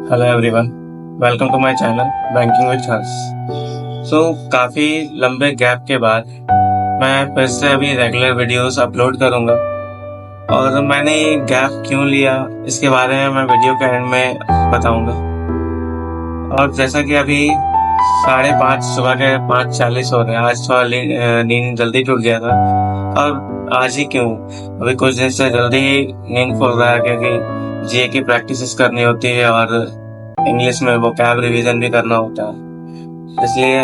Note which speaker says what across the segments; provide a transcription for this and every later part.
Speaker 1: Hello everyone, welcome to my channel banking with Harsh. काफ़ी लंबे gap के बाद मैं फिर से अभी रेगुलर वीडियोस अपलोड करूंगा। और मैंने ये गैप क्यों लिया, इसके बारे में मैं वीडियो के एंड में बताऊंगा। और जैसा कि अभी 5:30 सुबह के 5:40 हो रहे हैं, आज थोड़ा नींद जल्दी टूट गया था। और आज ही क्यों, अभी कुछ दिन से जल्दी नींद खुल रहा है क्योंकि जीए की प्रैक्टिस करनी होती है और इंग्लिश में वोकैब रिवीजन भी करना होता है, इसलिए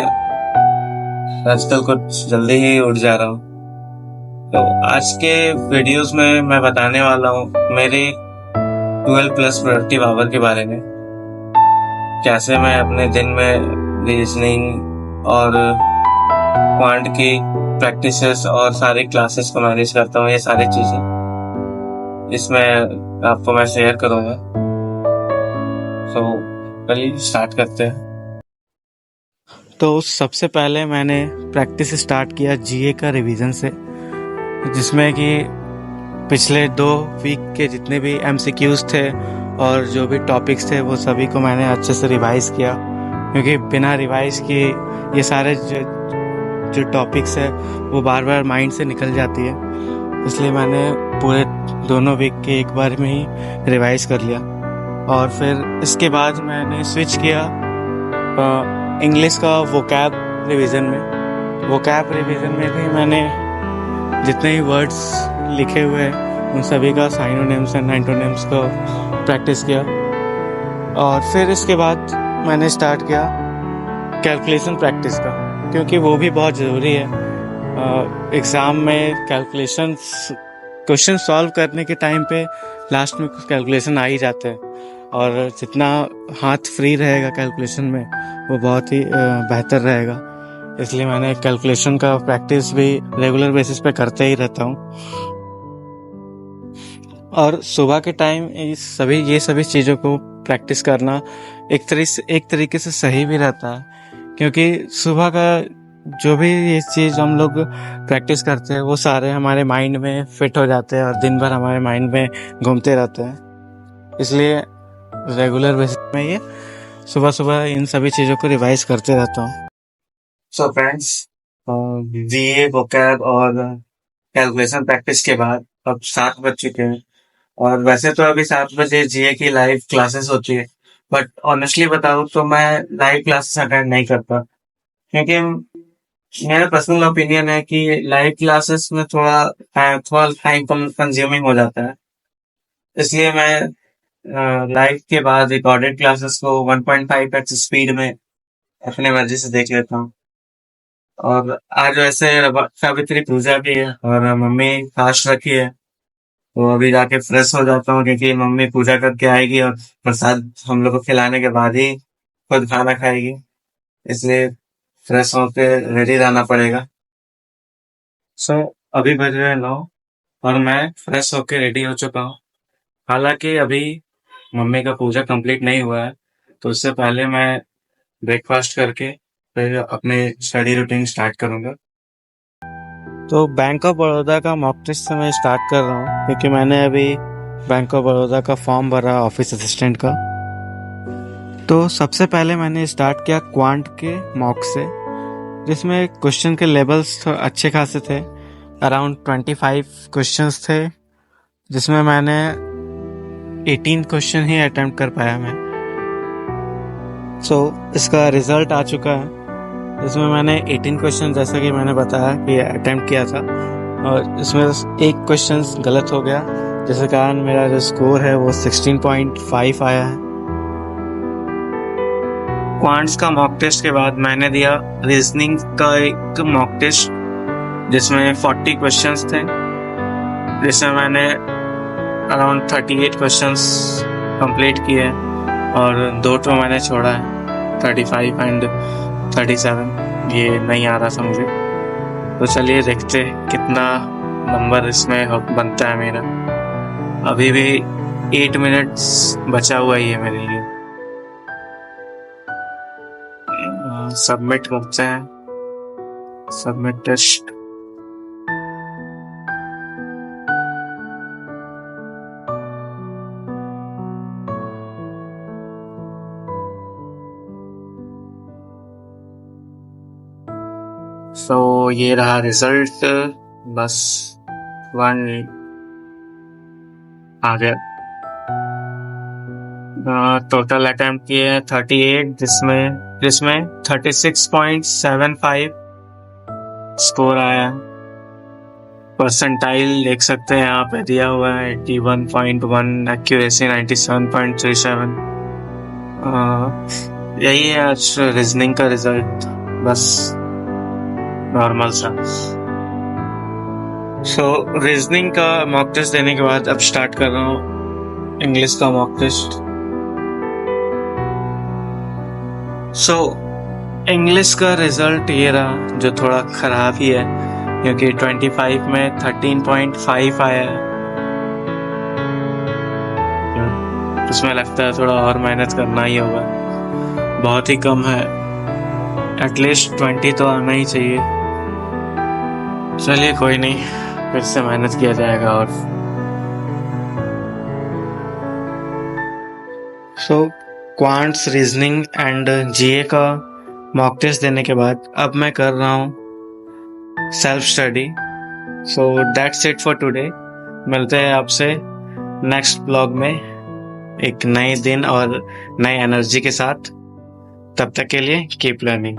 Speaker 1: आजकल कुछ जल्दी ही उठ जा रहा हूँ। तो आज के वीडियोस में मैं बताने वाला हूँ मेरे 12 प्लस प्रोडक्टिव आवर के बारे में, कैसे मैं अपने दिन में रीजनिंग और क्वांट की प्रैक्टिसेस और सारी क्लासेस को मैनेज करता हूँ। ये सारी चीजें इसमें आपको मैं शेयर करूँगा। चलिए स्टार्ट करते हैं। तो सबसे पहले मैंने प्रैक्टिस स्टार्ट किया जीए का रिवीजन से, जिसमें कि पिछले 2 वीक के जितने भी एमसीक्यूज थे और जो भी टॉपिक्स थे वो सभी को मैंने अच्छे से रिवाइज किया, क्योंकि बिना रिवाइज किए ये सारे जो टॉपिक्स है वो बार बार माइंड से निकल जाती है। इसलिए मैंने पूरे दोनों वीक के एक बार में ही रिवाइज कर लिया। और फिर इसके बाद मैंने स्विच किया इंग्लिश का वोकैब रिवीजन में। वोकैब रिवीजन में भी मैंने जितने ही वर्ड्स लिखे हुए हैं उन सभी का साइनोनिम्स एंड एंटोनिम्स का प्रैक्टिस किया। और फिर इसके बाद मैंने स्टार्ट किया कैलकुलेशन प्रैक्टिस का, क्योंकि वो भी बहुत ज़रूरी है। एग्ज़ाम में कैलकुलेशन क्वेश्चन सॉल्व करने के टाइम पे लास्ट में कैलकुलेशन आ ही जाते हैं, और जितना हाथ फ्री रहेगा कैलकुलेशन में वो बहुत ही बेहतर रहेगा। इसलिए मैंने कैलकुलेशन का प्रैक्टिस भी रेगुलर बेसिस पे करते ही रहता हूँ। और सुबह के टाइम ये सभी चीज़ों को प्रैक्टिस करना एक तरीके से सही भी रहता है, क्योंकि सुबह का जो भी ये चीज़ हम लोग प्रैक्टिस करते हैं वो सारे हमारे माइंड में फिट हो जाते हैं और दिन भर हमारे माइंड में घूमते रहते हैं। इसलिए रेगुलर बेसिस में ये सुबह सुबह इन सभी चीज़ों को रिवाइज करते रहता हूँ। सो फ्रेंड्स, जीए वोकैब और कैलकुलेशन प्रैक्टिस के बाद अब 7 बज चुके हैं। और वैसे तो अभी 7 बजे जीए की लाइव क्लासेस होती है, बट ऑनेस्टली बताऊँ तो मैं लाइव क्लासेस अटेंड नहीं करता, क्योंकि मेरा पर्सनल ओपिनियन है कि लाइव क्लासेस में थोड़ा टाइम कंज्यूमिंग हो जाता है। इसलिए मैं लाइव के बाद रिकॉर्डेड क्लासेस को 1.5x स्पीड में अपने मर्जी से देख लेता हूँ। और आज वैसे सावित्री पूजा भी है और मम्मी फास्ट रखी है, तो अभी जाके फ्रेश हो जाता हूँ, क्योंकि मम्मी पूजा करके आएगी और प्रसाद हम लोग को खिलाने के बाद ही खुद खाना खाएगी। इसलिए फ्रेश होके रेडी रहना पड़ेगा। अभी बज रहे हैं 9 और मैं फ्रेश होके रेडी हो चुका हूँ। हालांकि अभी मम्मी का पूजा कंप्लीट नहीं हुआ है, तो उससे पहले मैं ब्रेकफास्ट करके फिर अपने स्टडी रूटीन स्टार्ट करूंगा। तो बैंक ऑफ बड़ौदा का मॉक टेस्ट से मैं स्टार्ट कर रहा हूँ, क्योंकि मैंने अभी बैंक ऑफ बड़ौदा का फॉर्म भरा ऑफिस असिस्टेंट का। तो सबसे पहले मैंने स्टार्ट किया क्वांट के मॉक से, जिसमें क्वेश्चन के लेवल्स अच्छे खासे थे। अराउंड 25 क्वेश्चंस थे, जिसमें मैंने 18 क्वेश्चन ही अटेम्प्ट कर पाया मैं। इसका रिजल्ट आ चुका है, इसमें मैंने 18 क्वेश्चन, जैसा कि मैंने बताया कि अटेम्प्ट किया था, और इसमें एक क्वेश्चन गलत हो गया, जिसके कारण मेरा जो स्कोर है वो 16.5 आया है। क्वांट्स का मॉक टेस्ट के बाद मैंने दिया रीजनिंग का एक मॉक टेस्ट, जिसमें 40 क्वेश्चंस थे, जिसमें मैंने अराउंड 38 क्वेश्चंस कंप्लीट किए और 2 तो मैंने छोड़ा है, 35 एंड 37। ये नहीं आ रहा था मुझे। तो चलिए देखते कितना नंबर इसमें बनता है मेरा। अभी भी 8 मिनट्स बचा हुआ ही है मेरे लिए। सबमिट करते हैं, सबमिट टेस्ट। सो ये रहा रिजल्ट, बस 1 आ गया। टोटल अटेम्प्ट किए हैं 38, जिसमें 36.75 स्कोर आया। परसेंटाइल देख सकते हैं यहाँ पे दिया हुआ है 81.1, एक्यूरेसी 97.37। यही है आज रीजनिंग का रिजल्ट, बस नॉर्मल सा। सो रीजनिंग का मॉक टेस्ट देने के बाद अब स्टार्ट कर रहा हूँ इंग्लिश का मॉक टेस्ट। सो इंग्लिश का रिजल्ट ये रहा, जो थोड़ा खराब ही है क्योंकि 25 में 13.5 आया है। उसमें लगता है थोड़ा और मेहनत करना ही होगा, बहुत ही कम है, एटलीस्ट 20 तो आना ही चाहिए। चलिए कोई नहीं, फिर से मेहनत किया जाएगा। और सो क्वांट्स, रीजनिंग एंड जीए का मॉक टेस्ट देने के बाद अब मैं कर रहा हूँ self study. So that's it for today. मिलते हैं आपसे नेक्स्ट ब्लॉग में एक नए दिन और नए एनर्जी के साथ। तब तक के लिए कीप लर्निंग।